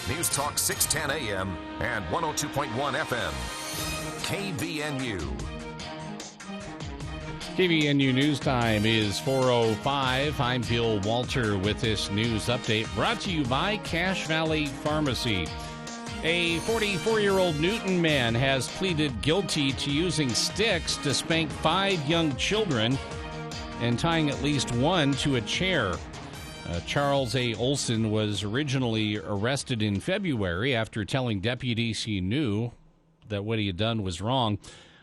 News Talk 610 AM and 102.1 FM. KBNU. KBNU News Time is 4:05. I'm Bill Walter with this news update brought to you by Cache Valley Pharmacy. A 44-year-old Newton man has pleaded guilty to using sticks to spank 5 young children and tying at least one to a chair. Charles A. Olson was originally arrested in February after telling deputies he knew that what he had done was wrong.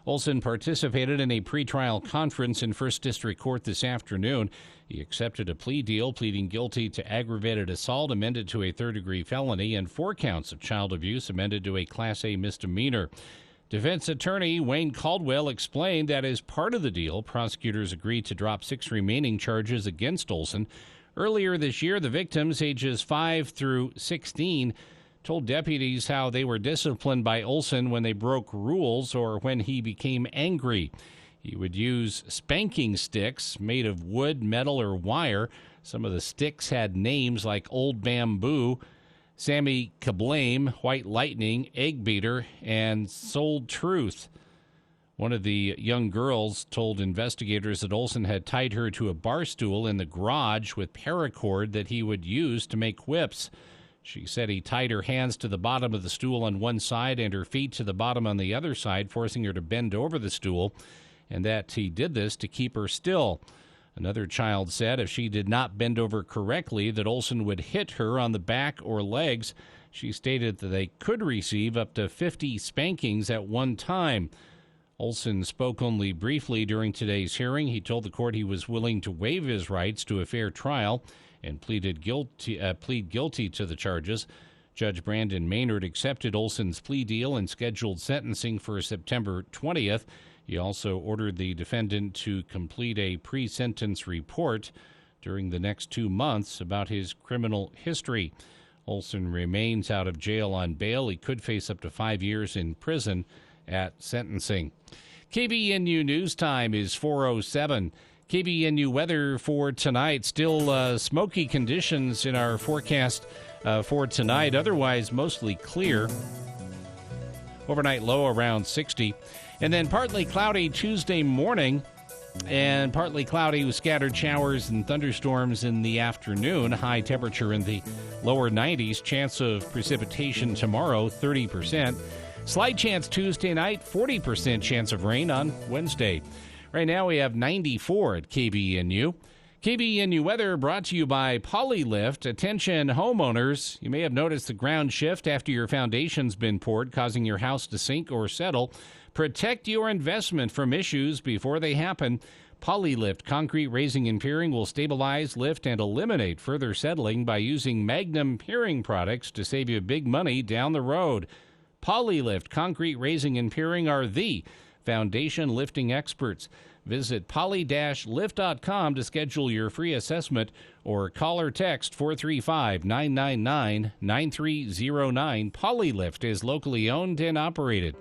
Olson participated in a pretrial conference in First District Court this afternoon. He accepted a plea deal, pleading guilty to aggravated assault, amended to a third-degree felony, and 4 counts of child abuse, amended to a Class A misdemeanor. Defense attorney Wayne Caldwell explained that as part of the deal, prosecutors agreed to drop 6 remaining charges against Olson. Earlier this year, the victims, ages 5 through 16, told deputies how they were disciplined by Olson when they broke rules or when he became angry. He would use spanking sticks made of wood, metal, or wire. Some of the sticks had names like Old Bamboo, Sammy Kablame, White Lightning, Egg Beater, and Sold Truth. One of the young girls told investigators that Olson had tied her to a bar stool in the garage with paracord that he would use to make whips. She said he tied her hands to the bottom of the stool on one side and her feet to the bottom on the other side, forcing her to bend over the stool, and that he did this to keep her still. Another child said if she did not bend over correctly, that Olson would hit her on the back or legs. She stated that they could receive up to 50 spankings at one time. Olson spoke only briefly during today's hearing. He told the court he was willing to waive his rights to a fair trial and plead guilty to the charges. Judge Brandon Maynard accepted Olson's plea deal and scheduled sentencing for September 20th. He also ordered the defendant to complete a pre-sentence report during the next 2 months about his criminal history. Olson remains out of jail on bail. He could face up to 5 years in prison at sentencing. KBNU News Time is 4:07. KBNU weather for tonight. Still smoky conditions in our forecast for tonight. Otherwise, mostly clear. Overnight low around 60. And then partly cloudy Tuesday morning and partly cloudy with scattered showers and thunderstorms in the afternoon. High temperature in the lower 90s. Chance of precipitation tomorrow, 30%. Slight chance Tuesday night, 40% chance of rain on Wednesday. Right now we have 94 at KBNU. KBNU weather brought to you by Polylift. Attention homeowners, you may have noticed the ground shift after your foundation's been poured, causing your house to sink or settle. Protect your investment from issues before they happen. Polylift concrete raising and piering will stabilize, lift, and eliminate further settling by using Magnum piering products to save you big money down the road. Polylift concrete raising and piering are the foundation lifting experts. Visit poly-lift.com to schedule your free assessment or call or text 435-999-9309. Polylift is locally owned and operated.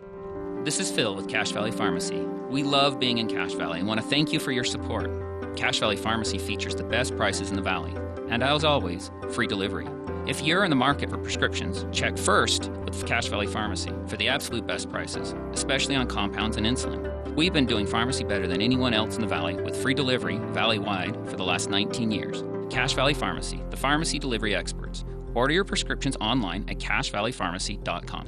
This is Phil with Cache Valley Pharmacy. We love being in Cache Valley and want to thank you for your support. Cache Valley Pharmacy features the best prices in the valley, and as always, free delivery. If you're in the market for prescriptions, check first with Cache Valley Pharmacy for the absolute best prices, especially on compounds and insulin. We've been doing pharmacy better than anyone else in the valley with free delivery valley-wide for the last 19 years. Cache Valley Pharmacy, the pharmacy delivery experts. Order your prescriptions online at cachevalleypharmacy.com.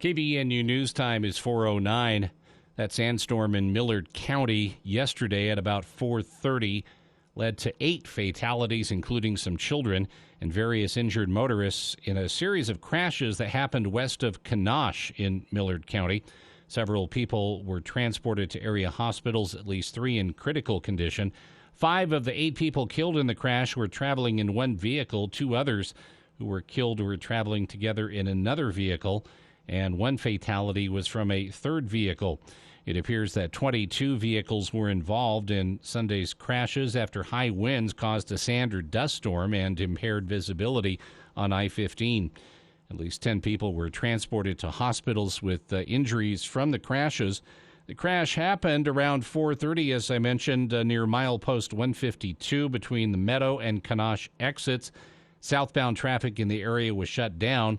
KBNU News Time is 4:09. That sandstorm in Millard County yesterday at about 4:30 led to 8 fatalities, including some children, and various injured motorists in a series of crashes that happened west of Kanosh in Millard County. Several people were transported to area hospitals, at least 3 in critical condition. 5 of the 8 people killed in the crash were traveling in one vehicle. 2 others who were killed were traveling together in another vehicle, and 1 fatality was from a third vehicle. It appears that 22 vehicles were involved in Sunday's crashes after high winds caused a sand or dust storm and impaired visibility on I-15. At least 10 people were transported to hospitals with injuries from the crashes. The crash happened around 4:30, as I mentioned, near milepost 152 between the Meadow and Kanosh exits. Southbound traffic in the area was shut down.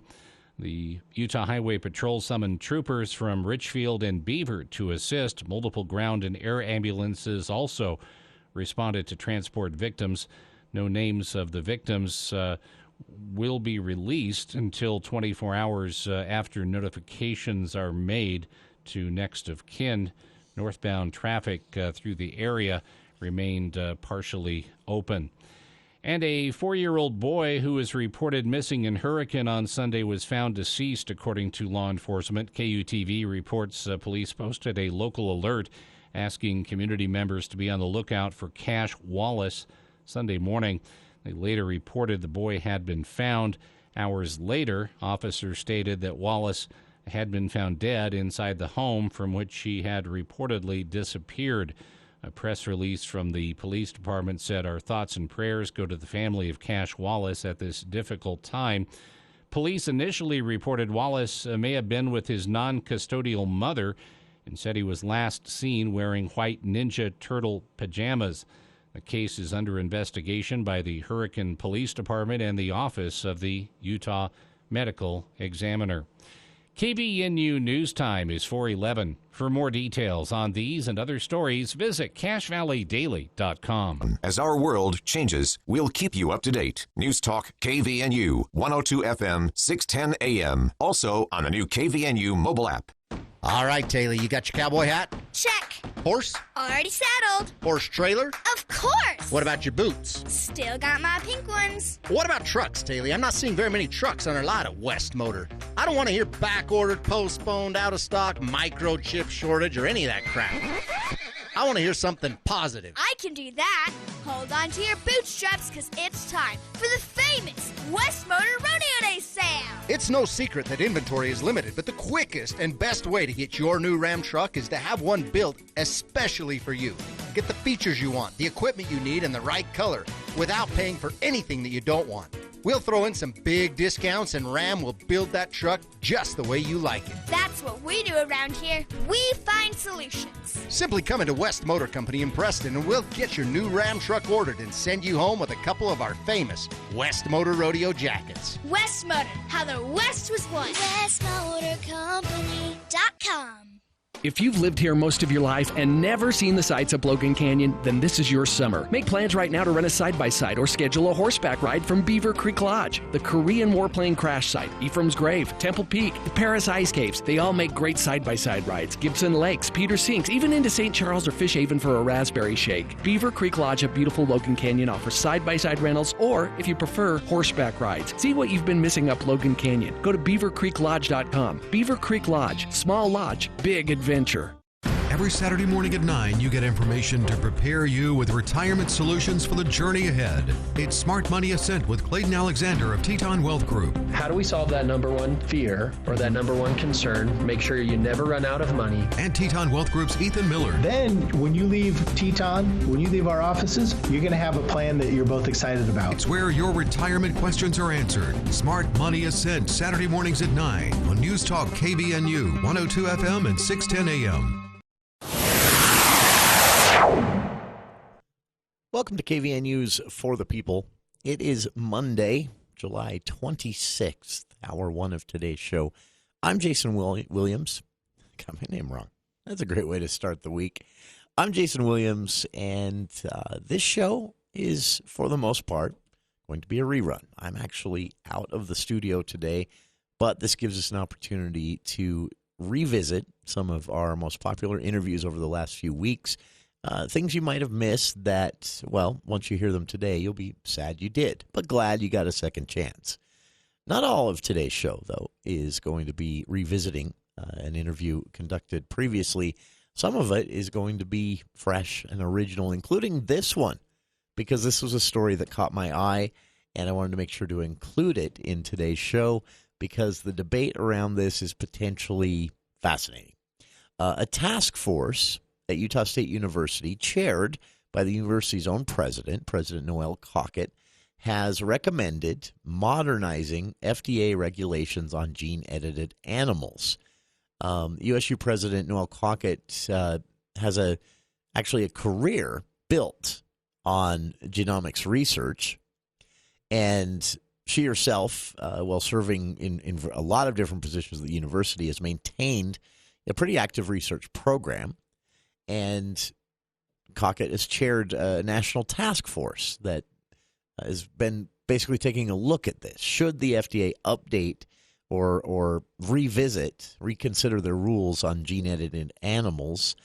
The Utah Highway Patrol summoned troopers from Richfield and Beaver to assist. Multiple ground and air ambulances also responded to transport victims. No names of the victims will be released until 24 hours after notifications are made to next of kin. Northbound traffic through the area remained partially open. And a 4-year-old boy who was reported missing in Hurricane on Sunday was found deceased, according to law enforcement. KUTV reports police posted a local alert asking community members to be on the lookout for Cash Wallace Sunday morning. They later reported the boy had been found. Hours later, officers stated that Wallace had been found dead inside the home from which he had reportedly disappeared. A press release from the police department said, "Our thoughts and prayers go to the family of Cash Wallace at this difficult time." Police initially reported Wallace may have been with his non-custodial mother and said he was last seen wearing white Ninja Turtle pajamas. The case is under investigation by the Hurricane Police Department and the Office of the Utah Medical Examiner. KBNU News Time is 4:11. For more details on these and other stories, visit CashValleyDaily.com. As our world changes, we'll keep you up to date. News Talk KVNU 102 FM 610 AM. Also on the new KVNU mobile app. All right, Taylor, you got your cowboy hat? Check. Horse? Already saddled. Horse trailer? Of course. What about your boots? Still got my pink ones. What about trucks, Taylor? I'm not seeing very many trucks on our lot at West Motor. I don't want to hear back-ordered, postponed, out-of-stock, microchip shortage, or any of that crap. I want to hear something positive. I can do that. Hold on to your bootstraps, because it's time for the famous West Motor Rodeo Day sale. It's no secret that inventory is limited, but the quickest and best way to get your new Ram truck is to have one built especially for you. Get the features you want, the equipment you need, and the right color without paying for anything that you don't want. We'll throw in some big discounts, and Ram will build that truck just the way you like it. That's what we do around here. We find solutions. Simply come into West Motor Company in Preston, and we'll get your new Ram truck ordered and send you home with a couple of our famous West Motor Rodeo jackets. West Motor, how the West was won. WestMotorCompany.com. If you've lived here most of your life and never seen the sights of Logan Canyon, then this is your summer. Make plans right now to rent a side-by-side or schedule a horseback ride from Beaver Creek Lodge, the Korean warplane crash site, Ephraim's Grave, Temple Peak, the Paris Ice Caves. They all make great side-by-side rides. Gibson Lakes, Peter Sinks, even into St. Charles or Fish Haven for a raspberry shake. Beaver Creek Lodge of beautiful Logan Canyon offers side-by-side rentals or, if you prefer, horseback rides. See what you've been missing up Logan Canyon. Go to beavercreeklodge.com. Beaver Creek Lodge, small lodge, big adventure. Every Saturday morning at 9, you get information to prepare you with retirement solutions for the journey ahead. It's Smart Money Ascent with Clayton Alexander of Teton Wealth Group. How do we solve that number one fear or that number one concern? Make sure you never run out of money. And Teton Wealth Group's Ethan Miller. Then, when you leave Teton, when you leave our offices, you're going to have a plan that you're both excited about. It's where your retirement questions are answered. Smart Money Ascent, Saturday mornings at 9 on News Talk KVNU 102 FM and 610 AM. Welcome to KVNU's For the People. It is Monday, July 26th, hour one of today's show. I'm Jason Williams. Got my name wrong. That's a great way to start the week. I'm Jason Williams, and this show is, for the most part, going to be a rerun. I'm actually out of the studio today, but this gives us an opportunity to revisit some of our most popular interviews over the last few weeks. Things you might have missed that, well, once you hear them today, you'll be sad you did, but glad you got a second chance. Not all of today's show, though, is going to be revisiting an interview conducted previously. Some of it is going to be fresh and original, including this one, because this was a story that caught my eye, and I wanted to make sure to include it in today's show because the debate around this is potentially fascinating. A task force at Utah State University, chaired by the university's own president, President Noel Cockett, has recommended modernizing FDA regulations on gene-edited animals. USU President Noel Cockett has actually a career built on genomics research, and She herself, while serving in a lot of different positions at the university, has maintained a pretty active research program. And Cockett has chaired a national task force that has been basically taking a look at this. Should the FDA update or reconsider their rules on gene-edited animals,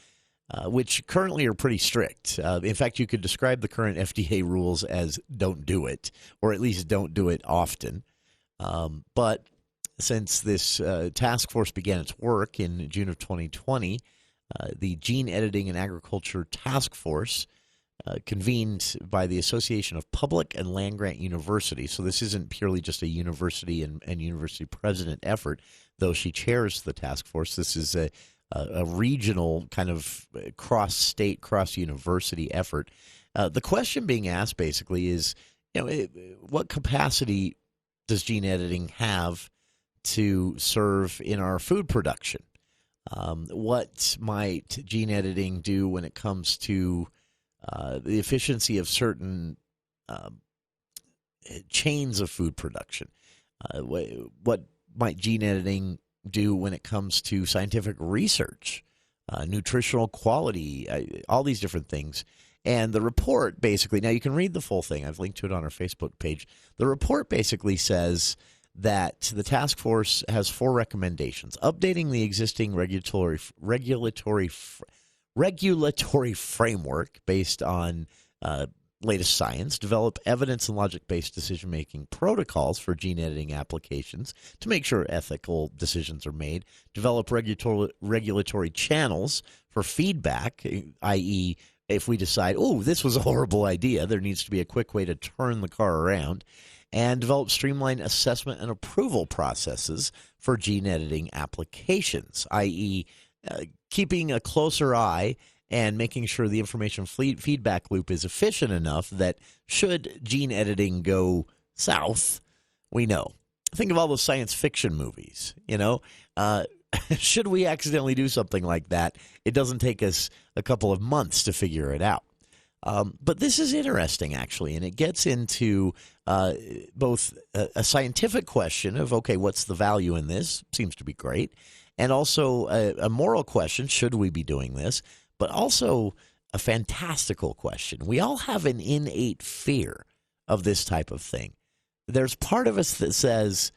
which currently are pretty strict. In fact, you could describe the current FDA rules as don't do it, or at least don't do it often. But since this task force began its work in June of 2020, the Gene Editing and Agriculture Task Force, convened by the Association of Public and Land-Grant Universities. So this isn't purely just a university and university president effort, though she chairs the task force. This is a regional kind of cross-state, cross-university effort. The question being asked basically is, what capacity does gene editing have to serve in our food production? What might gene editing do when it comes to the efficiency of certain chains of food production? What might gene editing do when it comes to scientific research, nutritional quality, all these different things? And the report basically, now you can read the full thing. I've linked to it on our Facebook page. The report basically says that the task force has 4 recommendations: updating the existing regulatory framework based on latest science, develop evidence and logic-based decision-making protocols for gene editing applications to make sure ethical decisions are made, develop regulatory channels for feedback, i.e., if we decide, this was a horrible idea, there needs to be a quick way to turn the car around, and develop streamlined assessment and approval processes for gene editing applications, i.e., keeping a closer eye and making sure the information feedback loop is efficient enough that should gene editing go south, we know. Think of all those science fiction movies, should we accidentally do something like that, it doesn't take us a couple of months to figure it out. But this is interesting, actually, and it gets into both a scientific question of, okay, what's the value in this? Seems to be great. And also a moral question, should we be doing this? But also a fantastical question. We all have an innate fear of this type of thing. There's part of us that says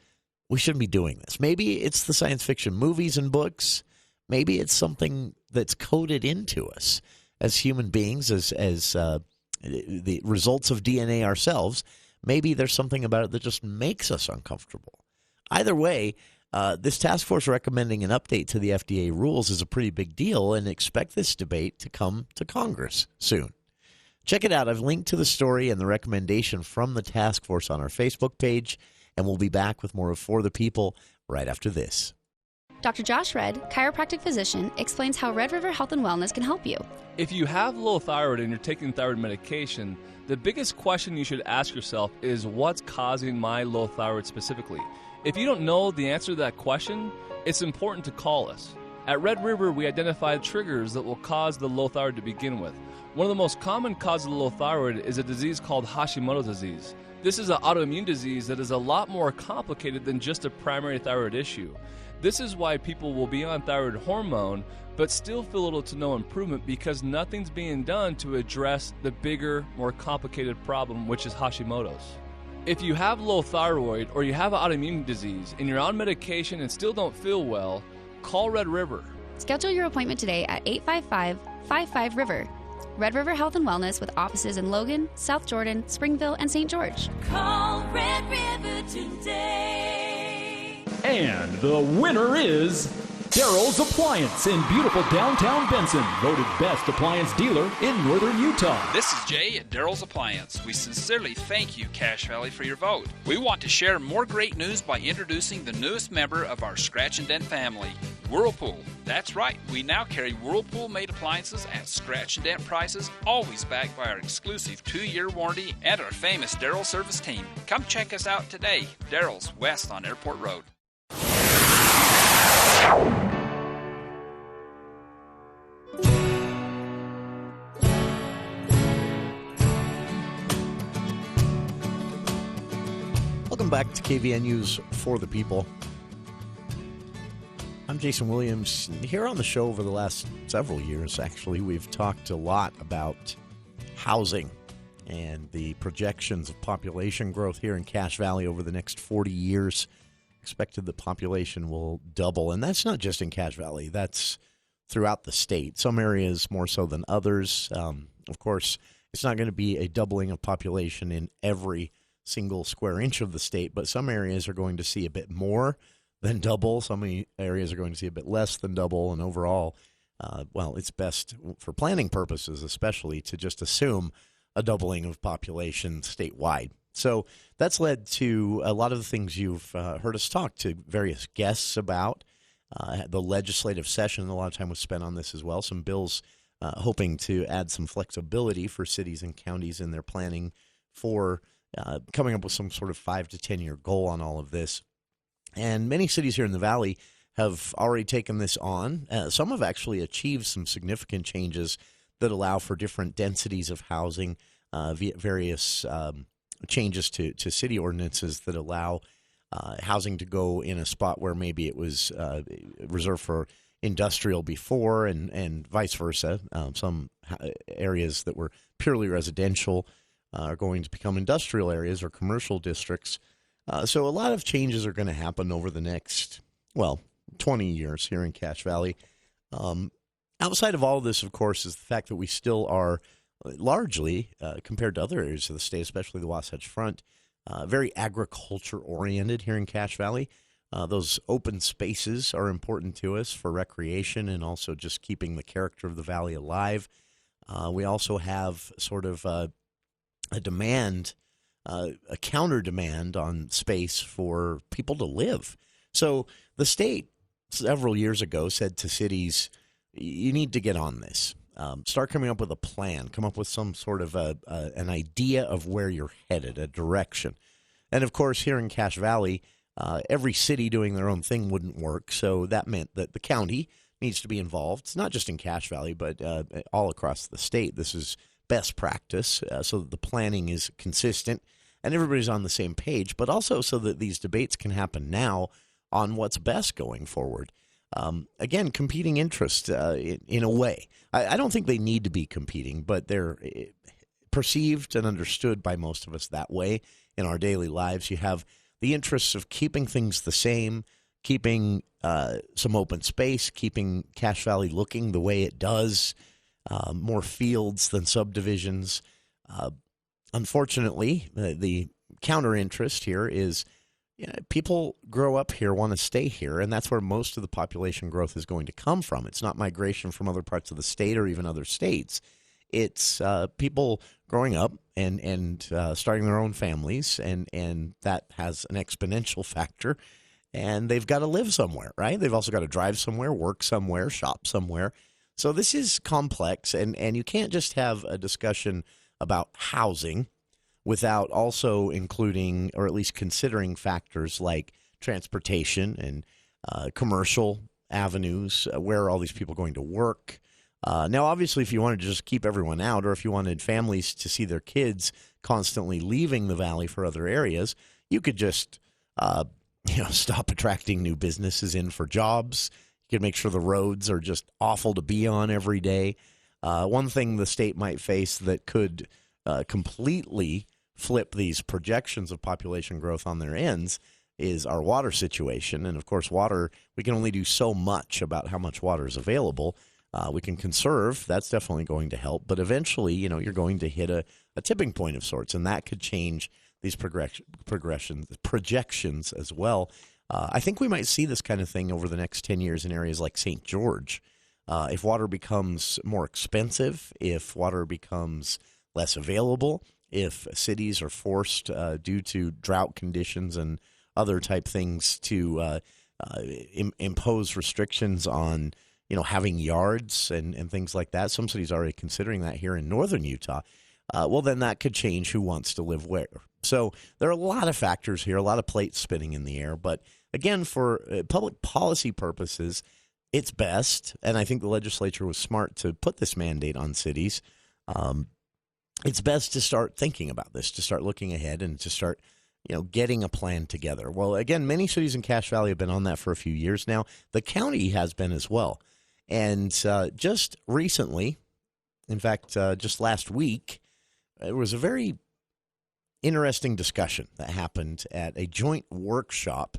we shouldn't be doing this. Maybe it's the science fiction movies and books. Maybe it's something that's coded into us as human beings, as the results of DNA ourselves. Maybe there's something about it that just makes us uncomfortable. Either way, this task force recommending an update to the FDA rules is a pretty big deal, and expect this debate to come to Congress soon. Check it out. I've linked to the story and the recommendation from the task force on our Facebook page, and we'll be back with more of For the People right after this. Dr. Josh Redd, chiropractic physician, explains how Red River Health and Wellness can help you. If you have low thyroid and you're taking thyroid medication, the biggest question you should ask yourself is, what's causing my low thyroid specifically? If you don't know the answer to that question, it's important to call us. At Red River, we identify triggers that will cause the low thyroid to begin with. One of the most common causes of low thyroid is a disease called Hashimoto's disease. This is an autoimmune disease that is a lot more complicated than just a primary thyroid issue. This is why people will be on thyroid hormone but still feel little to no improvement, because nothing's being done to address the bigger, more complicated problem, which is Hashimoto's. If you have low thyroid or you have an autoimmune disease and you're on medication and still don't feel well, call Red River. Schedule your appointment today at 855-55-RIVER. Red River Health and Wellness, with offices in Logan, South Jordan, Springville, and St. George. Call Red River today. And the winner is Daryl's Appliance in beautiful downtown Benson, voted best appliance dealer in northern Utah. This is Jay at Daryl's Appliance. We sincerely thank you, Cache Valley, for your vote. We want to share more great news by introducing the newest member of our Scratch and Dent family, Whirlpool. That's right, we now carry Whirlpool-made appliances at Scratch and Dent prices, always backed by our exclusive 2-year warranty and our famous Daryl service team. Come check us out today. Daryl's, west on Airport Road. Welcome Welcome back to KVNU's For the People. I'm Jason Williams. Here on the show over the last several years, actually, we've talked a lot about housing and the projections of population growth here in Cache Valley over the next 40 years. Expected the population will double, and that's not just in Cache Valley. That's throughout the state. Some areas more so than others. Of course, it's not going to be a doubling of population in every single square inch of the state, but some areas are going to see a bit more than double. Some areas are going to see a bit less than double, and overall, it's best for planning purposes especially to just assume a doubling of population statewide. So that's led to a lot of the things you've heard us talk to various guests about. The legislative session, a lot of time was spent on this as well. Some bills hoping to add some flexibility for cities and counties in their planning for coming up with some sort of 5 to 10 year goal on all of this. And many cities here in the Valley have already taken this on. Some have actually achieved some significant changes that allow for different densities of housing, various changes to city ordinances that allow housing to go in a spot where maybe it was reserved for industrial before, and vice versa. Some areas that were purely residential are going to become industrial areas or commercial districts. So a lot of changes are going to happen over the next, 20 years here in Cache Valley. Outside of all of this, of course, is the fact that we still are largely, compared to other areas of the state, especially the Wasatch Front, very agriculture-oriented here in Cache Valley. Those open spaces are important to us for recreation and also just keeping the character of the valley alive. We also have sort of a demand, a counter demand on space for people to live. So the state several years ago said to cities, you need to get on this. Start coming up with a plan, come up with some sort of an idea of where you're headed, a direction. And of course, here in Cache Valley, every city doing their own thing wouldn't work. So that meant that the county needs to be involved. It's not just in Cache Valley, but all across the state. This is best practice so that the planning is consistent and everybody's on the same page, but also so that these debates can happen now on what's best going forward. Again, competing interests in a way. I don't think they need to be competing, but they're perceived and understood by most of us that way in our daily lives. You have the interests of keeping things the same, keeping some open space, keeping Cache Valley looking the way it does, more fields than subdivisions. Unfortunately, the counter interest here is people grow up here, want to stay here, and that's where most of the population growth is going to come from. It's not migration from other parts of the state or even other states. It's people growing up and starting their own families, and that has an exponential factor. And they've got to live somewhere, right? They've also got to drive somewhere, work somewhere, shop somewhere. So this is complex, and you can't just have a discussion about housing without also including or at least considering factors like transportation and commercial avenues. Where are all these people going to work? Now, obviously, if you wanted to just keep everyone out, or if you wanted families to see their kids constantly leaving the valley for other areas, you could just stop attracting new businesses in for jobs. You could make sure the roads are just awful to be on every day. One thing the state might face that could completely flip these projections of population growth on their ends is our water situation. And, of course, water, we can only do so much about how much water is available. We can conserve. That's definitely going to help. But eventually, you're going to hit a tipping point of sorts, and that could change these projections as well. I think we might see this kind of thing over the next 10 years in areas like St. George. If water becomes more expensive, if water becomes less available, if cities are forced due to drought conditions and other type things to impose restrictions on having yards and things like that. Some cities are already considering that here in northern Utah. Well, then that could change who wants to live where. So there are a lot of factors here, a lot of plates spinning in the air. But again, for public policy purposes, it's best, and I think the legislature was smart to put this mandate on cities. It's best to start thinking about this, to start looking ahead and to start getting a plan together. Well, again, many cities in Cache Valley have been on that for a few years now. The county has been as well. And just recently, in fact, just last week, there was a very interesting discussion that happened at a joint workshop.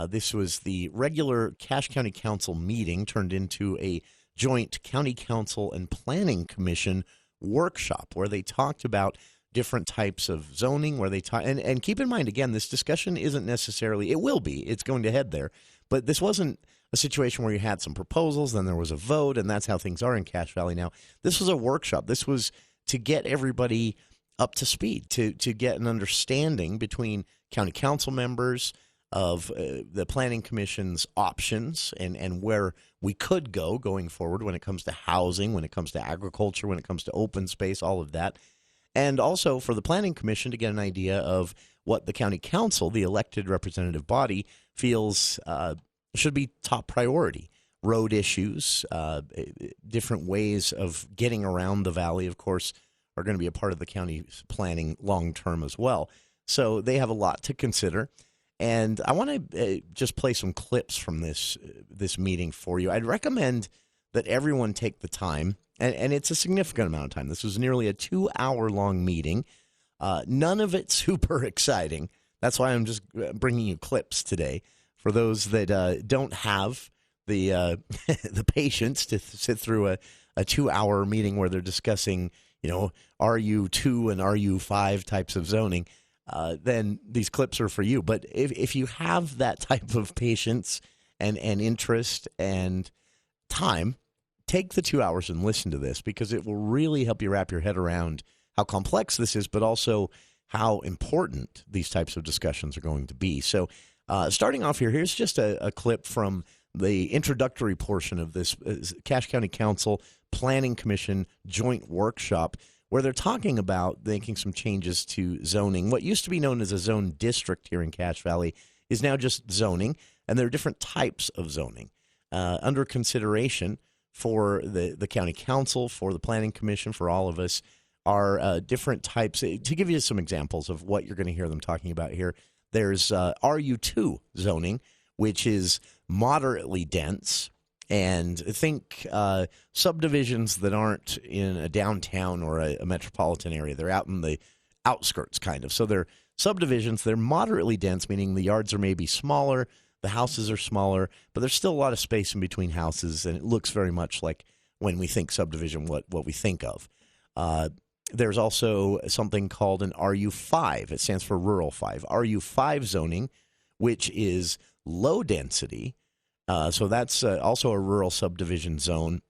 This was the regular Cache County Council meeting turned into a joint County Council and Planning Commission workshop where they talked about different types of zoning, where they talk, and keep in mind, again, this discussion isn't necessarily, it will be, it's going to head there, but this wasn't a situation where you had some proposals, then there was a vote, and that's how things are in Cache Valley now. This was a workshop. This was to get everybody up to speed, to get an understanding between county council members of the Planning Commission's options and where we could go going forward when it comes to housing, when it comes to agriculture, when it comes to open space, all of that. And also for the Planning Commission to get an idea of what the county council, the elected representative body, feels should be top priority. Road issues, different ways of getting around the valley, of course, are going to be a part of the county's planning long term as well. So they have a lot to consider. And I want to just play some clips from this meeting for you. I'd recommend that everyone take the time, and it's a significant amount of time. This was nearly a 2-hour-long meeting. None of it super exciting. That's why I'm just bringing you clips today for those that don't have the the patience to sit through a 2-hour meeting where they're discussing, RU2 and RU5 types of zoning. Then these clips are for you. But if you have that type of patience and interest and time, take the 2 hours and listen to this, because it will really help you wrap your head around how complex this is, but also how important these types of discussions are going to be. So starting off here, here's just a clip from the introductory portion of this Cache County Council Planning Commission joint workshop, where they're talking about making some changes to zoning. What used to be known as a zone district here in Cache Valley is now just zoning, and there are different types of zoning under consideration for the county council, for the planning commission, for all of us, are different types. To give you some examples of what you're going to hear them talking about here, there's RU2 zoning, which is moderately dense. And think subdivisions that aren't in a downtown or a metropolitan area. They're out in the outskirts, kind of. So they're subdivisions. They're moderately dense, meaning the yards are maybe smaller, the houses are smaller, but there's still a lot of space in between houses, and it looks very much like when we think subdivision, what we think of. There's also something called an RU5. It stands for Rural 5. RU5 zoning, which is low density. So that's also a rural subdivision zone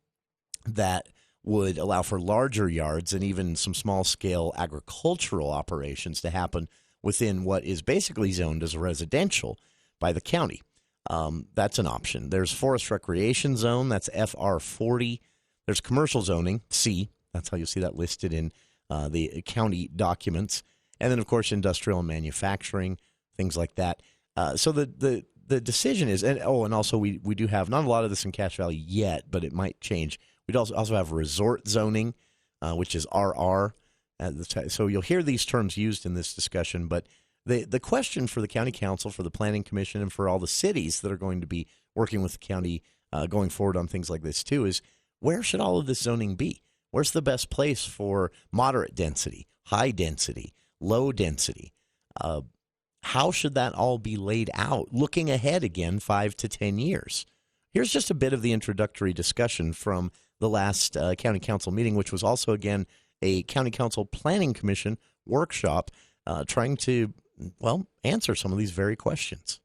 that would allow for larger yards and even some small-scale agricultural operations to happen within what is basically zoned as a residential by the county. That's an option. There's Forest Recreation Zone. That's FR40. There's commercial zoning, C. That's how you see that listed in the county documents. And then, of course, industrial and manufacturing, things like that. So the decision is, and also we do have, not a lot of this in Cache Valley yet, but it might change. We'd also have resort zoning, which is RR. So you'll hear these terms used in this discussion, but the question for the county council, for the planning commission, and for all the cities that are going to be working with the county going forward on things like this too, is where should all of this zoning be? Where's the best place for moderate density, high density, low density? How should that all be laid out, looking ahead again 5 to 10 years? Here's just a bit of the introductory discussion from the last county council meeting, which was also, again, a county council planning commission workshop trying to, answer some of these very questions.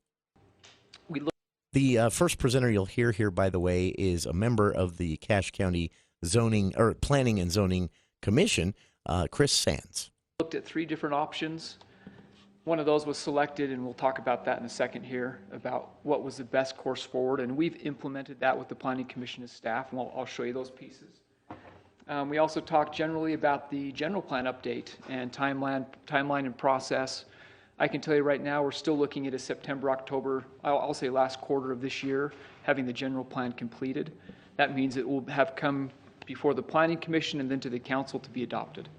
The first presenter you'll hear here, by the way, is a member of the Cache County Planning and Zoning Commission, Chris Sands. Looked at 3 different options. One of those was selected, and we'll talk about that in a second here, about what was the best course forward, and we've implemented that with the Planning Commission staff, and I'll show you those pieces. We also talked generally about the general plan update and timeline and process. I can tell you right now we're still looking at a September, October, I'll say last quarter of this year, having the general plan completed. That means it will have come before the Planning Commission and then to the council to be adopted.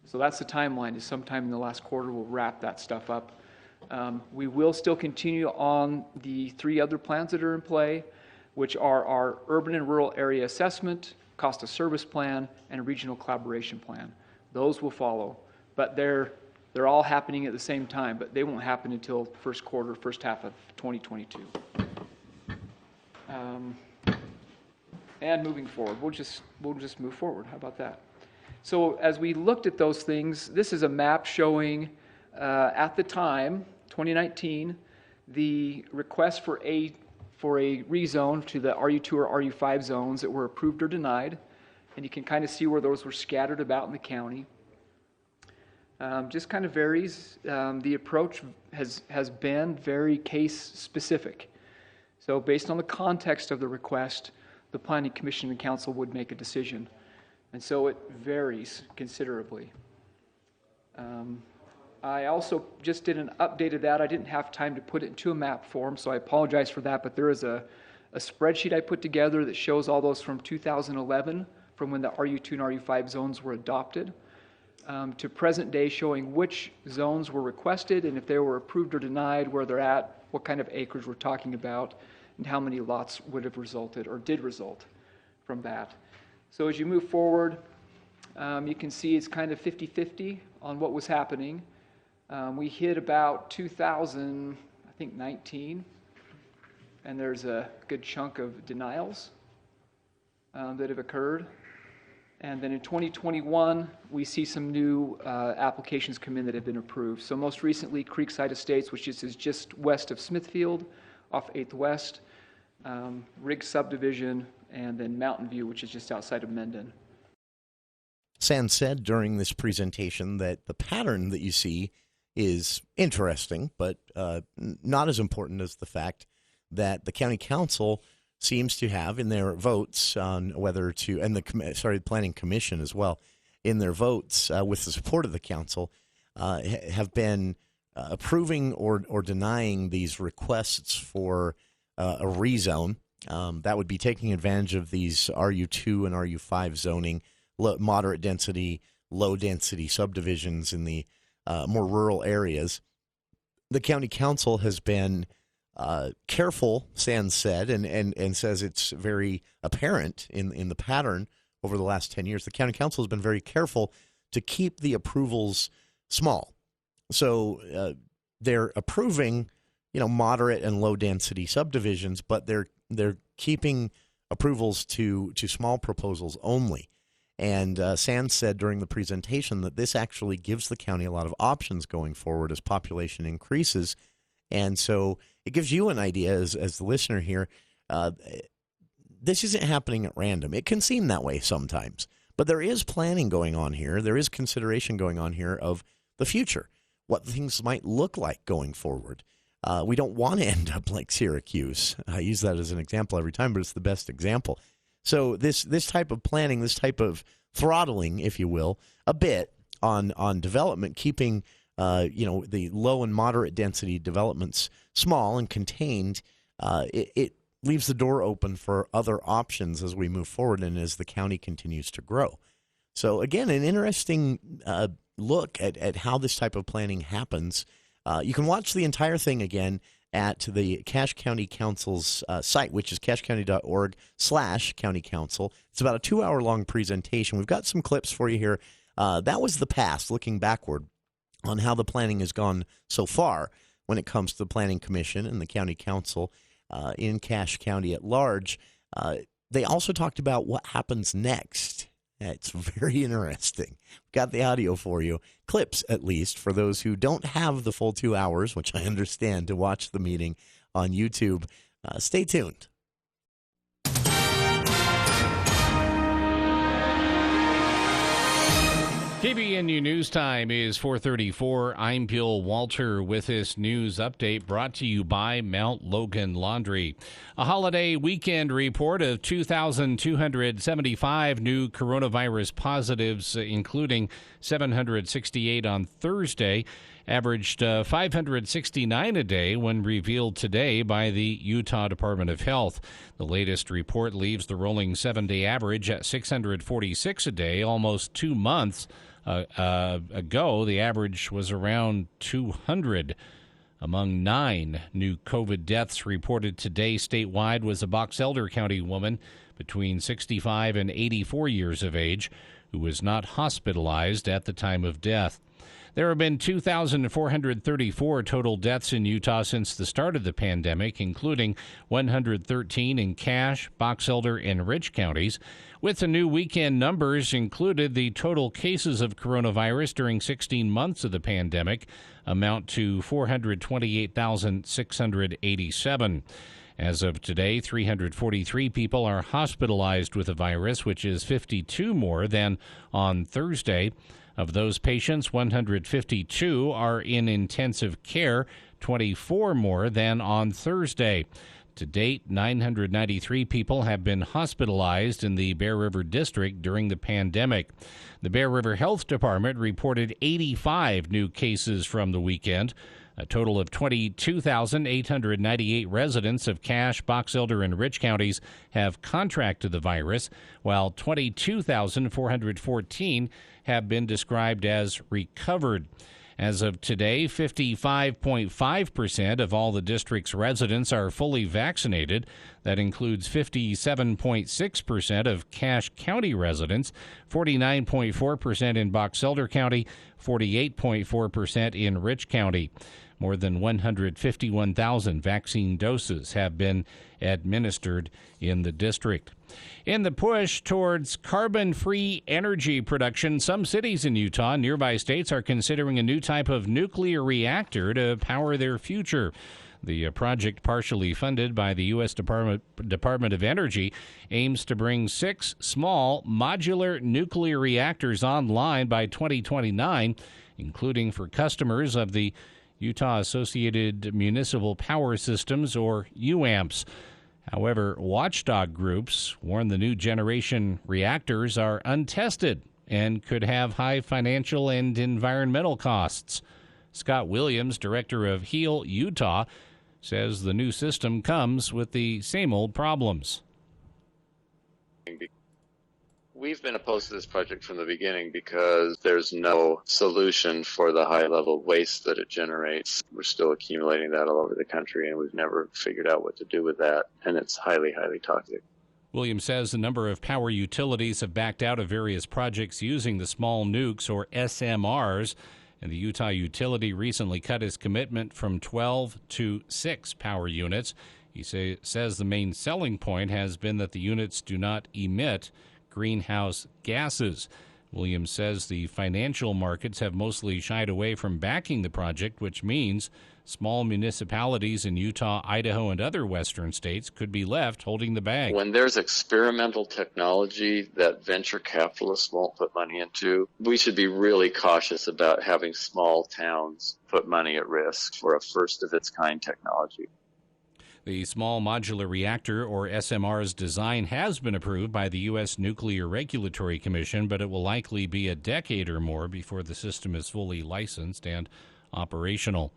So that's the timeline, is sometime in the last quarter we'll wrap that stuff up. We will still continue on the 3 other plans that are in play, which are our urban and rural area assessment, cost of service plan, and a regional collaboration plan. Those will follow, but they're all happening at the same time, but they won't happen until first half of 2022. And moving forward, we'll just move forward. How about that? So as we looked at those things, this is a map showing at the time, 2019, the request for a rezone to the RU2 or RU5 zones that were approved or denied, and you can kind of see where those were scattered about in the county. Just kind of varies. The approach has been very case specific. So based on the context of the request, the Planning Commission and Council would make a decision. And so it varies considerably. I also just did an update of that. I didn't have time to put it into a map form, so I apologize for that, but there is a spreadsheet I put together that shows all those from 2011, from when the RU2 and RU5 zones were adopted, to present day, showing which zones were requested and if they were approved or denied, where they're at, what kind of acres we're talking about, and how many lots would have resulted or did result from that. So as you move forward, you can see it's kind of 50-50 on what was happening. We hit about 2019, and there's a good chunk of denials that have occurred. And then in 2021, we see some new applications come in that have been approved. So most recently, Creekside Estates, which is just west of Smithfield, off 8th West, Riggs Subdivision, and then Mountain View, which is just outside of Mendon. San said during this presentation that the pattern that you see is interesting, but not as important as the fact that the county council seems to have in their votes on whether to, and the planning commission as well, in their votes with the support of the council, have been approving or denying these requests for a rezone. That would be taking advantage of these RU2 and RU5 zoning, moderate density, low density subdivisions in the more rural areas. The county council has been careful, Sands said, and says it's very apparent in the pattern over the last 10 years. The county council has been very careful to keep the approvals small. So they're approving, moderate and low density subdivisions, but they're keeping approvals to small proposals only. And Sands said during the presentation that this actually gives the county a lot of options going forward as population increases. And so it gives you an idea as the listener here. This isn't happening at random. It can seem that way sometimes, but there is planning going on here. There is consideration going on here of the future, what things might look like going forward. We don't want to end up like Syracuse. I use that as an example every time, but it's the best example. So this type of planning, this type of throttling, if you will, a bit on development, keeping the low and moderate density developments small and contained, it leaves the door open for other options as we move forward and as the county continues to grow. So again, an interesting look at how this type of planning happens. You can watch the entire thing again at the Cache County Council's site, which is cachecounty.org/county council. It's about a 2-hour-long presentation. We've got some clips for you here. That was the past, looking backward on how the planning has gone so far when it comes to the Planning Commission and the County Council in Cache County at large. They also talked about what happens next. It's very interesting. We've got the audio for you, clips at least, for those who don't have the full 2 hours, which I understand, to watch the meeting on YouTube. Stay tuned. KBNU News Time is 4:34. I'm Bill Walter with this news update brought to you by Mount Logan Laundry. A holiday weekend report of 2,275 new coronavirus positives, including 768 on Thursday, averaged 569 a day when revealed today by the Utah Department of Health. The latest report leaves the rolling 7-day average at 646 a day, almost 2 months ago. The average was around 200 Among 9 new COVID deaths reported today statewide was a Box Elder County woman between 65 and 84 years of age who was not hospitalized at the time of death. There have been 2,434 total deaths in Utah since the start of the pandemic, including 113 in Cache, Box Elder, and Rich counties. With the new weekend numbers included, the total cases of coronavirus during 16 months of the pandemic amount to 428,687. As of today, 343 people are hospitalized with the virus, which is 52 more than on Thursday. Of those patients, 152 are in intensive care, 24 more than on Thursday. To date, 993 people have been hospitalized in the Bear River District during the pandemic. The Bear River Health Department reported 85 new cases from the weekend. A total of 22,898 residents of Cache, Box Elder, and Rich counties have contracted the virus, while 22,414 have been described as recovered. As of today, 55.5% of all the district's residents are fully vaccinated. That includes 57.6% of Cache County residents, 49.4% in Box Elder County, 48.4% in Rich County. More than 151,000 vaccine doses have been administered in the district. In the push towards carbon-free energy production, some cities in Utah and nearby states are considering a new type of nuclear reactor to power their future. The project, partially funded by the U.S. Department of Energy, aims to bring 6 small modular nuclear reactors online by 2029, including for customers of the Utah Associated Municipal Power Systems, or UAMPS. However, watchdog groups warn the new generation reactors are untested and could have high financial and environmental costs. Scott Williams, director of HEAL Utah, says the new system comes with the same old problems. We've been opposed to this project from the beginning because there's no solution for the high-level waste that it generates. We're still accumulating that all over the country, and we've never figured out what to do with that, and it's highly, highly toxic. Williams says a number of power utilities have backed out of various projects using the small nukes, or SMRs, and the Utah utility recently cut its commitment from 12 to 6 power units. He says the main selling point has been that the units do not emit greenhouse gases. Williams says the financial markets have mostly shied away from backing the project, which means small municipalities in Utah, Idaho, and other western states could be left holding the bag. When there's experimental technology that venture capitalists won't put money into, we should be really cautious about having small towns put money at risk for a first-of-its-kind technology. The Small Modular Reactor, or SMR's design has been approved by the U.S. Nuclear Regulatory Commission, but it will likely be a decade or more before the system is fully licensed and operational.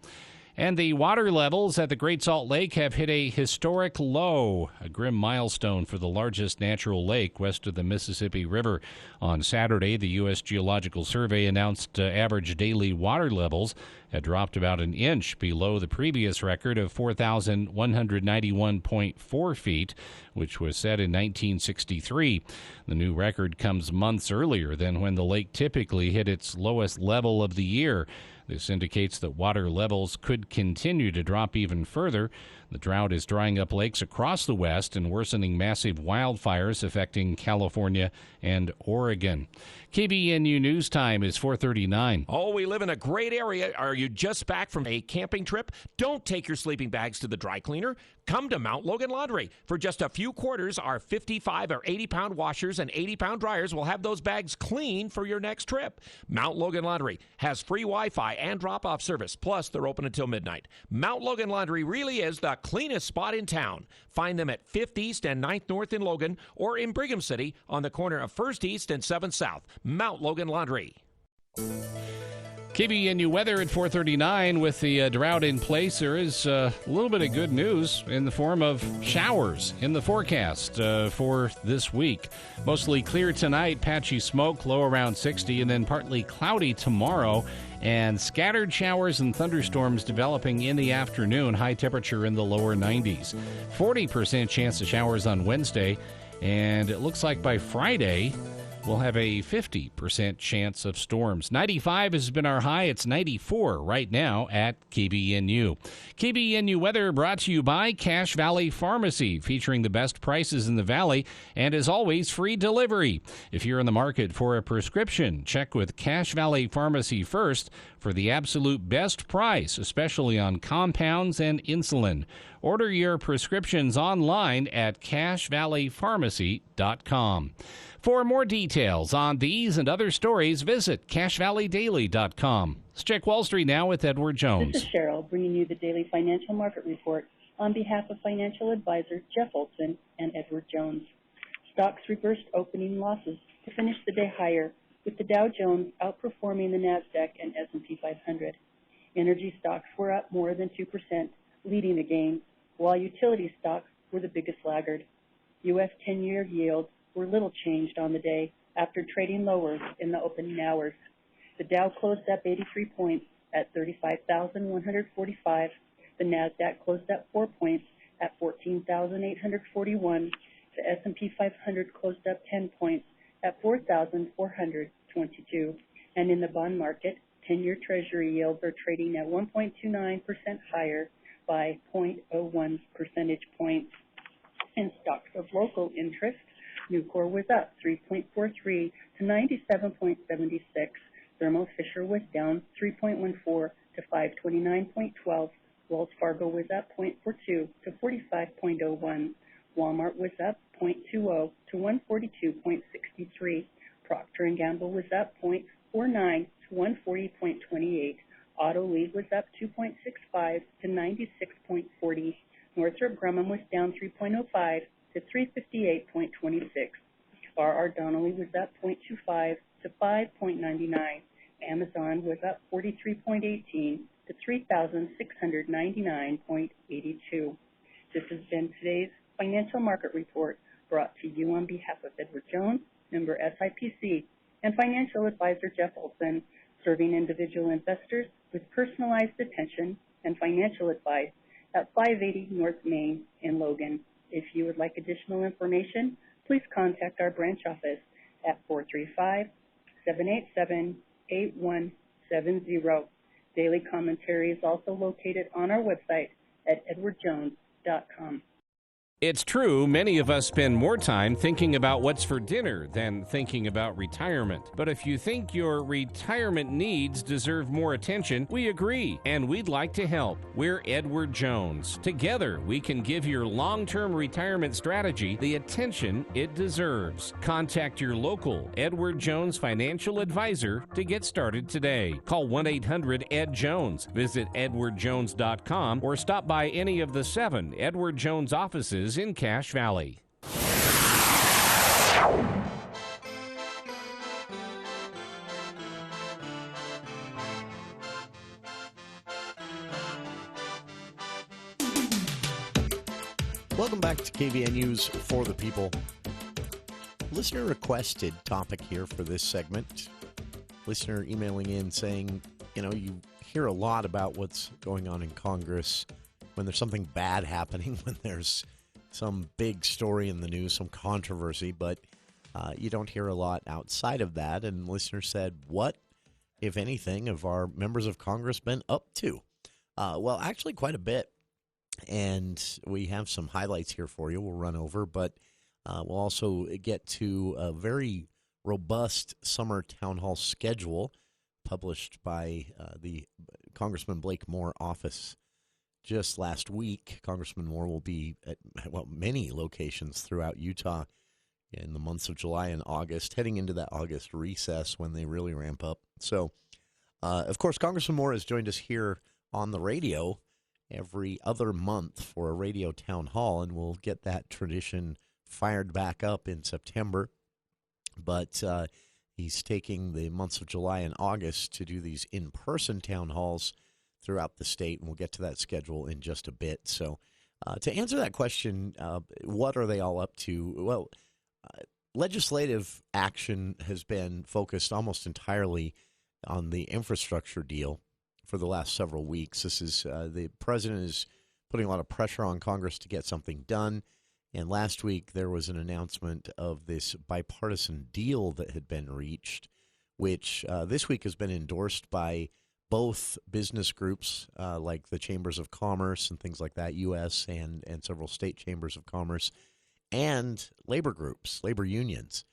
And the water levels at the Great Salt Lake have hit a historic low, a grim milestone for the largest natural lake west of the Mississippi River. On Saturday, the U.S. Geological Survey announced average daily water levels had dropped about an inch below the previous record of 4,191.4 feet, which was set in 1963. The new record comes months earlier than when the lake typically hit its lowest level of the year. This indicates that water levels could continue to drop even further. The drought is drying up lakes across the West and worsening massive wildfires affecting California and Oregon. KBNU News Time is 4:39. Oh, we live in a great area. Are you just back from a camping trip? Don't take your sleeping bags to the dry cleaner. Come to Mount Logan Laundry. For just a few quarters, our 55 or 80-pound washers and 80-pound dryers will have those bags clean for your next trip. Mount Logan Laundry has free Wi-Fi and drop-off service, plus they're open until midnight. Mount Logan Laundry really is the cleanest spot in town. Find them at 5th East and 9th North in Logan or in Brigham City on the corner of 1st East and 7th South. Mount Logan Laundry. KBNU weather at 4:39. With the drought in place, there is a little bit of good news in the form of showers in the forecast for this week. Mostly clear tonight, patchy smoke, low around 60, and then partly cloudy tomorrow And scattered showers and thunderstorms developing in the afternoon, high temperature in the lower 90s. 40% chance of showers on Wednesday, and it looks like by Friday, we'll have a 50% chance of storms. 95 has been our high. It's 94 right now at KBNU. KBNU weather brought to you by Cache Valley Pharmacy, featuring the best prices in the valley and, as always, free delivery. If you're in the market for a prescription, check with Cache Valley Pharmacy first for the absolute best price, especially on compounds and insulin. Order your prescriptions online at cachevalleypharmacy.com. For more details on these and other stories, visit cachevalleydaily.com. Let's check Wall Street now with Edward Jones. This is Cheryl bringing you the daily financial market report on behalf of financial advisor Jeff Olson and Edward Jones. Stocks reversed opening losses to finish the day higher, with the Dow Jones outperforming the NASDAQ and S&P 500. Energy stocks were up more than 2%, leading the gains, while utility stocks were the biggest laggard. U.S. 10-year yields were little changed on the day after trading lower in the opening hours. The Dow closed up 83 points at 35,145. The NASDAQ closed up 4 points at 14,841. The S&P 500 closed up 10 points at 4,422. And in the bond market, 10-year Treasury yields are trading at 1.29% higher by 0.01 percentage points. In stocks of local interest, Nucor was up 3.43 to 97.76. Thermo Fisher was down 3.14 to 529.12. Wells Fargo was up 0.42 to 45.01. Walmart was up 0.20 to 142.63. Procter & Gamble was up 0.49 to 140.28. Autoliv was up 2.65 to 96.40. Northrop Grumman was down 3.05 to 358.26. R.R. Donnelley was up 0.25 to 5.99. Amazon was up 43.18 to 3,699.82. This has been today's financial market report, brought to you on behalf of Edward Jones, member SIPC, and financial advisor Jeff Olson, serving individual investors with personalized attention and financial advice at 580 North Main in Logan. If you would like additional information, please contact our branch office at 435-787-8170. Daily commentary is also located on our website at edwardjones.com. It's true, many of us spend more time thinking about what's for dinner than thinking about retirement. But if you think your retirement needs deserve more attention, we agree, and we'd like to help. We're Edward Jones. Together, we can give your long-term retirement strategy the attention it deserves. Contact your local Edward Jones financial advisor to get started today. Call 1-800-ED-JONES. Visit edwardjones.com or stop by any of the 7 Edward Jones offices in Cache Valley. Welcome back to KVNU's For the People. Listener requested topic here for this segment. Listener emailing in saying, you hear a lot about what's going on in Congress when there's something bad happening, when there's some big story in the news, some controversy, but you don't hear a lot outside of that. And listener said, what, if anything, have our members of Congress been up to? Well, actually quite a bit. And we have some highlights here for you we'll run over, but we'll also get to a very robust summer town hall schedule published by the Congressman Blake Moore office just last week. Congressman Moore will be at many locations throughout Utah in the months of July and August, heading into that August recess when they really ramp up. So, of course, Congressman Moore has joined us here on the radio every other month for a radio town hall, and we'll get that tradition fired back up in September. But he's taking the months of July and August to do these in-person town halls throughout the state, and we'll get to that schedule in just a bit. So to answer that question, what are they all up to? Well, legislative action has been focused almost entirely on the infrastructure deal for the last several weeks. This is the president is putting a lot of pressure on Congress to get something done. And last week there was an announcement of this bipartisan deal that had been reached, which this week has been endorsed by both business groups like the chambers of commerce and things like that, U.S. and several state chambers of commerce, and labor groups, labor unions.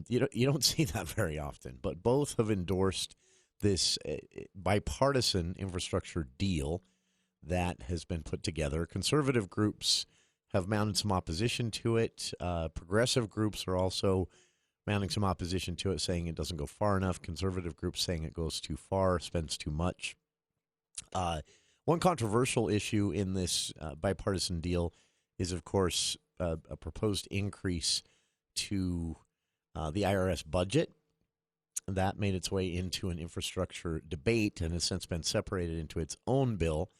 You don't see that very often, but both have endorsed this bipartisan infrastructure deal that has been put together. Conservative groups have mounted some opposition to it. Progressive groups are also mounting some opposition to it, saying it doesn't go far enough. Conservative groups saying it goes too far, spends too much. One controversial issue in this bipartisan deal is, of course, a proposed increase to the IRS budget. That made its way into an infrastructure debate and has since been separated into its own bill.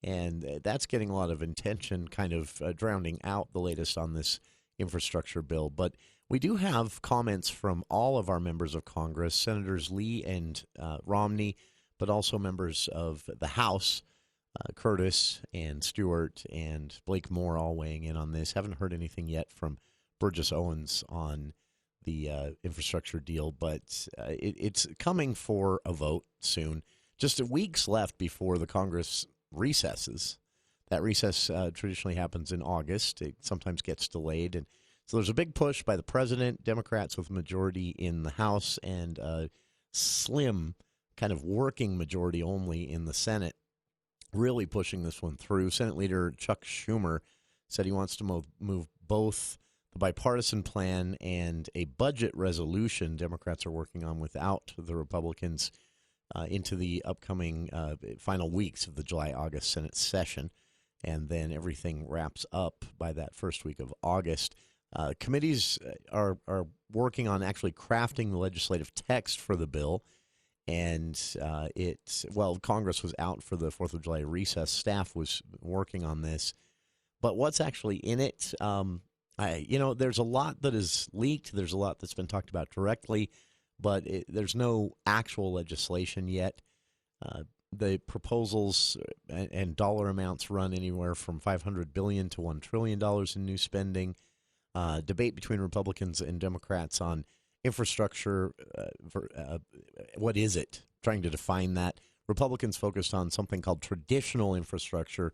And that's getting a lot of attention, kind of drowning out the latest on this infrastructure bill. But we do have comments from all of our members of Congress, Senators Lee and Romney, but also members of the House, Curtis and Stewart and Blake Moore, all weighing in on this. Haven't heard anything yet from Burgess Owens on the infrastructure deal, but it's coming for a vote soon. Just weeks left before the Congress recesses. That recess traditionally happens in August. It sometimes gets delayed. And so there's a big push by the president, Democrats with a majority in the House, and a slim kind of working majority only in the Senate, really pushing this one through. Senate Leader Chuck Schumer said he wants to move both the bipartisan plan and a budget resolution Democrats are working on without the Republicans into the upcoming final weeks of the July-August Senate session. And then everything wraps up by that first week of August. Committees are working on actually crafting the legislative text for the bill. And Congress was out for the 4th of July recess. Staff was working on this. But what's actually in it? There's a lot that is leaked. There's a lot that's been talked about directly, but there's no actual legislation yet. The proposals and dollar amounts run anywhere from $500 billion to $1 trillion in new spending. Debate between Republicans and Democrats on infrastructure. What is it? Trying to define that. Republicans focused on something called traditional infrastructure,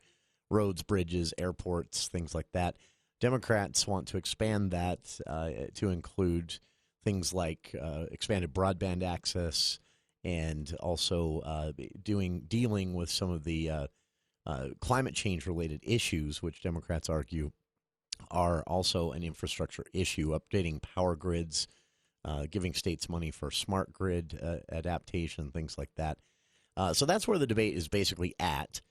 roads, bridges, airports, things like that. Democrats want to expand that to include things like expanded broadband access and also dealing with some of the climate change related issues, which Democrats argue are also an infrastructure issue, updating power grids, giving states money for smart grid adaptation, things like that. So that's where the debate is basically at.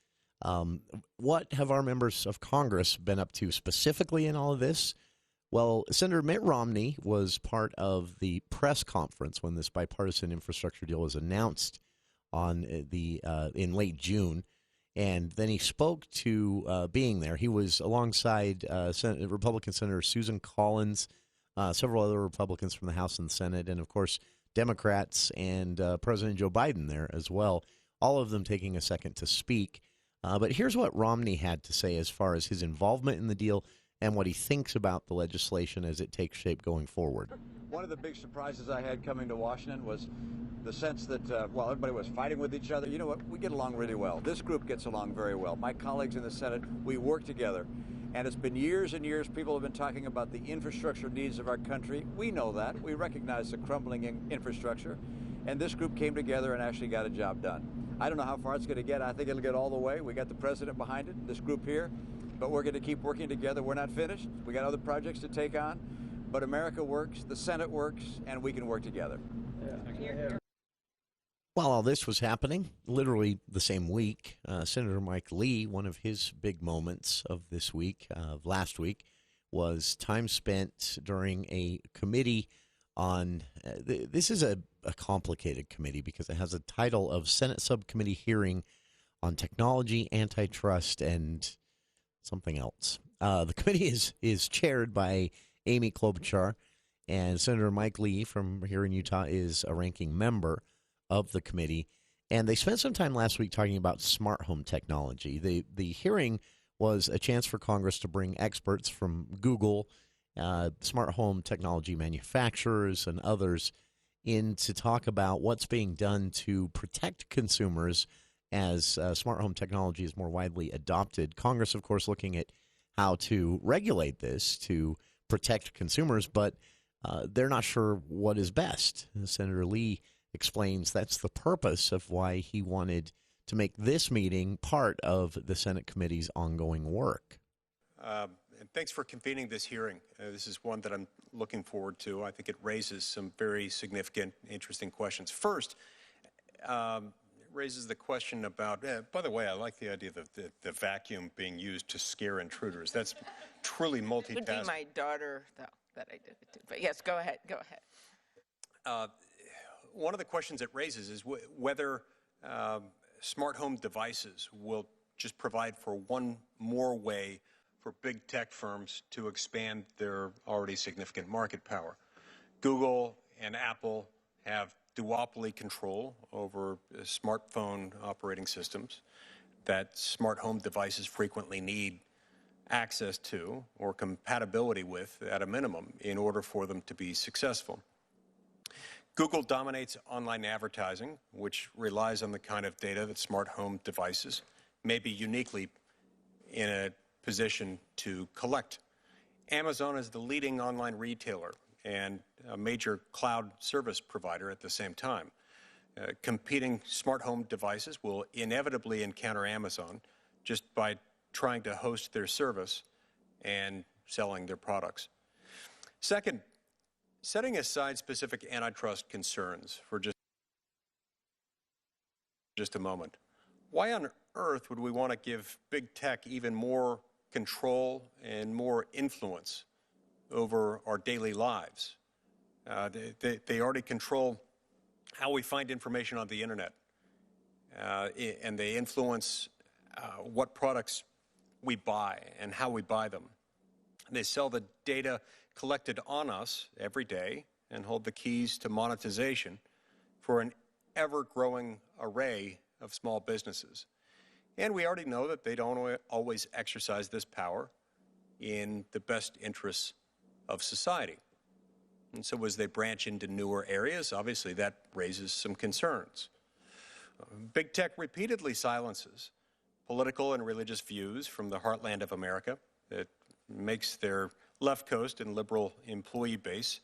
What have our members of Congress been up to specifically in all of this? Well, Senator Mitt Romney was part of the press conference when this bipartisan infrastructure deal was announced in late June, and then he spoke to being there. He was alongside Republican Senator Susan Collins, several other Republicans from the House and the Senate, and, of course, Democrats and President Joe Biden there as well, all of them taking a second to speak. But here's what Romney had to say as far as his involvement in the deal and what he thinks about the legislation as it takes shape going forward. One of the big surprises I had coming to Washington was the sense that, everybody was fighting with each other. You know what? We get along really well. This group gets along very well. My colleagues in the Senate, we work together. And it's been years and years people have been talking about the infrastructure needs of our country. We know that. We recognize the crumbling infrastructure. And this group came together and actually got a job done. I don't know how far it's going to get. I think it'll get all the way. We got the president behind it, this group here. But we're going to keep working together. We're not finished. We got other projects to take on. But America works, the Senate works, and we can work together. Yeah. While all this was happening, literally the same week, Senator Mike Lee, one of his big moments of this week, of last week, was time spent during a committee on, this is a complicated committee because it has a title of Senate Subcommittee Hearing on Technology, Antitrust, and something else. The committee is chaired by Amy Klobuchar, and Senator Mike Lee from here in Utah is a ranking member. of the committee. And they spent some time last week talking about smart home technology. The hearing was a chance for Congress to bring experts from Google, smart home technology manufacturers, and others in to talk about what's being done to protect consumers as smart home technology is more widely adopted. Congress, of course, looking at how to regulate this to protect consumers, but they're not sure what is best. Senator Lee explains that's the purpose of why he wanted to make this meeting part of the Senate committee's ongoing work. And thanks for convening this hearing. This is one that I'm looking forward to. I think it raises some very significant, interesting questions. First, it raises the question about, by the way, I like the idea of the vacuum being used to scare intruders. That's truly multitasking. It would be my daughter, though, that I did it to. But yes, go ahead. One of the questions it raises is whether smart home devices will just provide for one more way for big tech firms to expand their already significant market power. Google and Apple have duopoly control over smartphone operating systems that smart home devices frequently need access to or compatibility with at a minimum in order for them to be successful. Google dominates online advertising, which relies on the kind of data that smart home devices may be uniquely in a position to collect. Amazon is the leading online retailer and a major cloud service provider at the same time. Competing smart home devices will inevitably encounter Amazon just by trying to host their service and selling their products. Second, setting aside specific antitrust concerns for just a moment, why on earth would we want to give big tech even more control and more influence over our daily lives? They already control how we find information on the internet, and they influence what products we buy and how we buy them. They sell the data collected on us every day and hold the keys to monetization for an ever-growing array of small businesses. And we already know that they don't always exercise this power in the best interests of society. And so as they branch into newer areas, obviously that raises some concerns. Big tech repeatedly silences political and religious views from the heartland of America. It makes their left coast and liberal employee base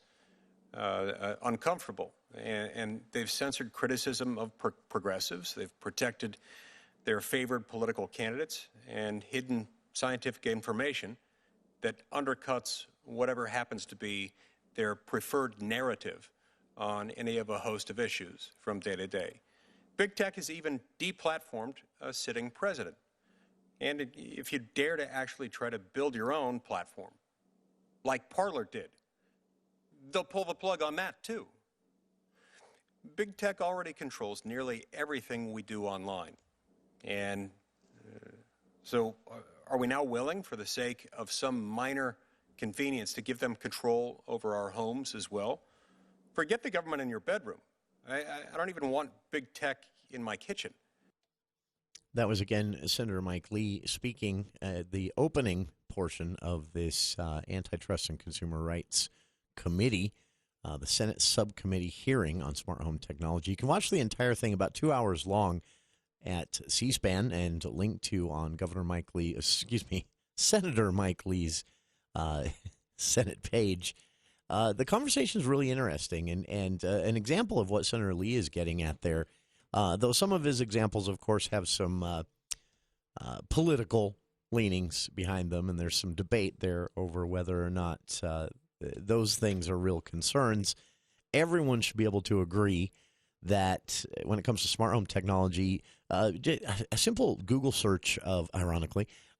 uncomfortable. And they've censored criticism of progressives. They've protected their favored political candidates and hidden scientific information that undercuts whatever happens to be their preferred narrative on any of a host of issues from day to day. Big tech has even deplatformed a sitting president. And if you dare to actually try to build your own platform, like Parler did, they'll pull the plug on that too. Big tech already controls nearly everything we do online. And so are we now willing, for the sake of some minor convenience, to give them control over our homes as well? Forget the government in your bedroom. I don't even want big tech in my kitchen. That was, again, Senator Mike Lee speaking at the opening portion of this Antitrust and Consumer Rights Committee, the Senate subcommittee hearing on smart home technology. You can watch the entire thing, about 2 hours long, at C-SPAN and linked to on Senator Mike Lee's Senate page. The conversation is really interesting and an example of what Senator Lee is getting at there, though some of his examples, of course, have some political leanings behind them, and there's some debate there over whether or not those things are real concerns. Everyone should be able to agree that when it comes to smart home technology, a simple Google search of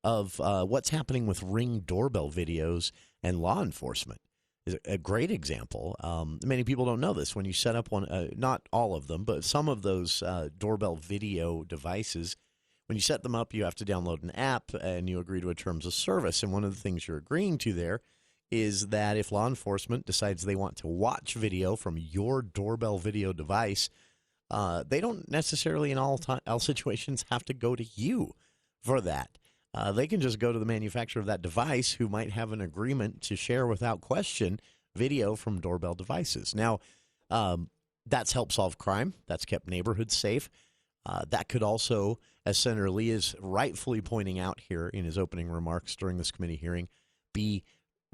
what's happening with Ring doorbell videos and law enforcement is a great example. Many people don't know this. When you set up one, not all of them, but some of those doorbell video devices, when you set them up, you have to download an app and you agree to a terms of service. And one of the things you're agreeing to there is that if law enforcement decides they want to watch video from your doorbell video device, they don't necessarily in all situations have to go to you for that. They can just go to the manufacturer of that device who might have an agreement to share without question video from doorbell devices. Now, that's helped solve crime. That's kept neighborhoods safe. That could also, as Senator Lee is rightfully pointing out here in his opening remarks during this committee hearing, be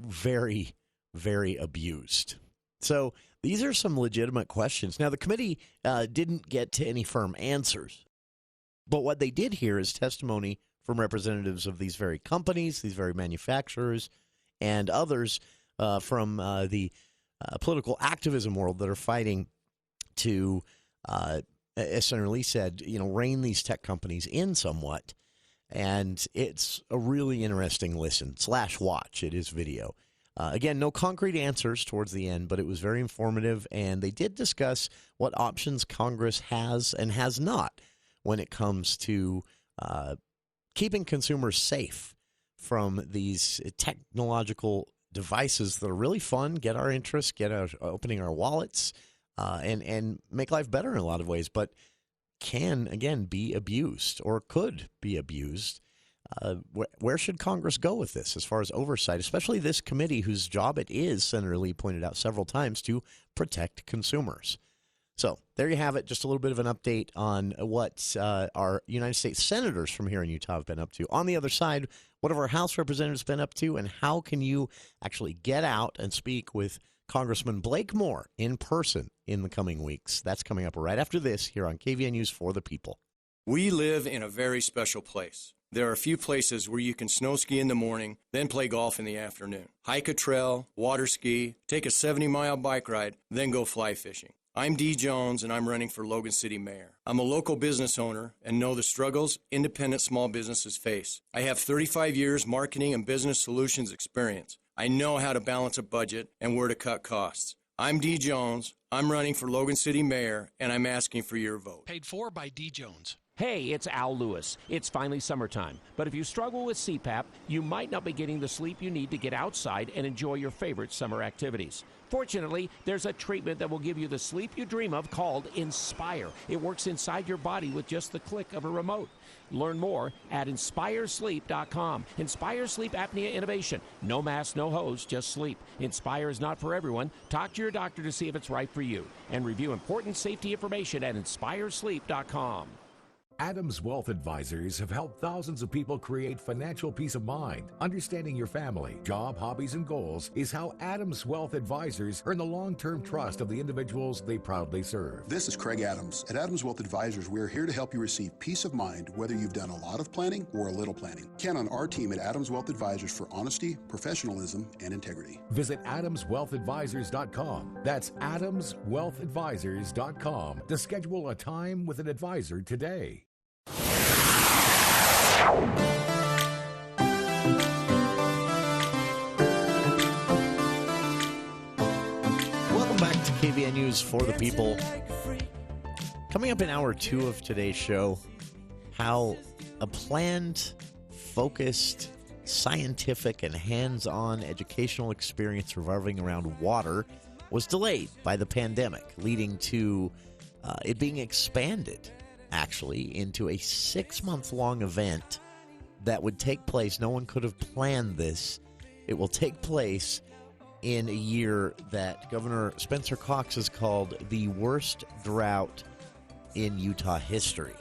very, very abused. So these are some legitimate questions. Now, the committee didn't get to any firm answers, but what they did hear is testimony from representatives of these very companies, these very manufacturers, and others from the political activism world that are fighting to, as Senator Lee said, rein these tech companies in somewhat. And it's a really interesting listen / watch. It is video. Again, no concrete answers towards the end, but it was very informative, and they did discuss what options Congress has and has not when it comes to keeping consumers safe from these technological devices that are really fun, get our interest, opening our wallets, and make life better in a lot of ways, but can, again, be abused or could be abused. Where should Congress go with this as far as oversight, especially this committee whose job it is, Senator Lee pointed out several times, to protect consumers? So there you have it, just a little bit of an update on what our United States senators from here in Utah have been up to. On the other side, what have our House representatives been up to, and how can you actually get out and speak with Congressman Blake Moore in person in the coming weeks? That's coming up right after this here on KVNU's For the People. We live in a very special place. There are a few places where you can snow ski in the morning, then play golf in the afternoon. Hike a trail, water ski, take a 70-mile bike ride, then go fly fishing. I'm Dee Jones, and I'm running for Logan City Mayor. I'm a local business owner and know the struggles independent small businesses face. I have 35 years marketing and business solutions experience. I know how to balance a budget and where to cut costs. I'm Dee Jones. I'm running for Logan City Mayor, and I'm asking for your vote. Paid for by Dee Jones. Hey, it's Al Lewis. It's finally summertime, but if you struggle with CPAP, you might not be getting the sleep you need to get outside and enjoy your favorite summer activities. Fortunately, there's a treatment that will give you the sleep you dream of called Inspire. It works inside your body with just the click of a remote. Learn more at InspireSleep.com. Inspire Sleep Apnea Innovation. No mask, no hose, just sleep. Inspire is not for everyone. Talk to your doctor to see if it's right for you. And review important safety information at InspireSleep.com. Adams Wealth Advisors have helped thousands of people create financial peace of mind. Understanding your family, job, hobbies, and goals is how Adams Wealth Advisors earn the long-term trust of the individuals they proudly serve. This is Craig Adams. At Adams Wealth Advisors, we are here to help you receive peace of mind, whether you've done a lot of planning or a little planning. Count on our team at Adams Wealth Advisors for honesty, professionalism, and integrity. Visit AdamsWealthAdvisors.com. That's AdamsWealthAdvisors.com to schedule a time with an advisor today. Welcome back to KVNU's For the People. Coming up in hour 2 of today's show, how a planned, focused, scientific, and hands-on educational experience revolving around water was delayed by the pandemic, leading to it being expanded actually into a 6-month-long event that would take place. No one could have planned this. It will take place in a year that Governor Spencer Cox has called the worst drought in Utah history,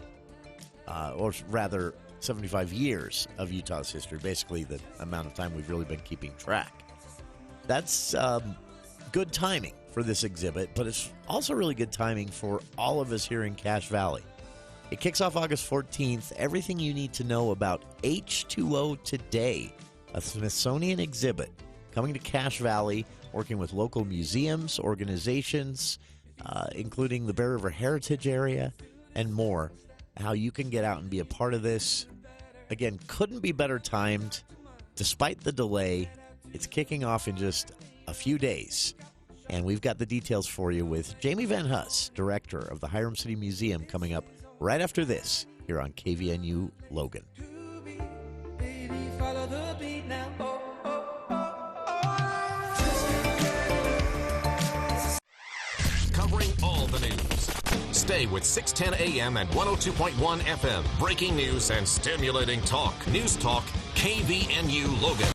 or rather 75 years of Utah's history, basically the amount of time we've really been keeping track. That's good timing for this exhibit, but it's also really good timing for all of us here in Cache Valley. It kicks off August 14th. Everything you need to know about H2O Today, a Smithsonian exhibit coming to Cache Valley, working with local museums, organizations, including the Bear River Heritage Area, and more. How you can get out and be a part of this. Again, couldn't be better timed. Despite the delay, it's kicking off in just a few days. And we've got the details for you with Jamie Van Huss, director of the Hiram City Museum, coming up right after this here on KVNU Logan. Covering all the news. Stay with 610 AM and 102.1 FM. Breaking news and stimulating talk. News Talk KVNU Logan.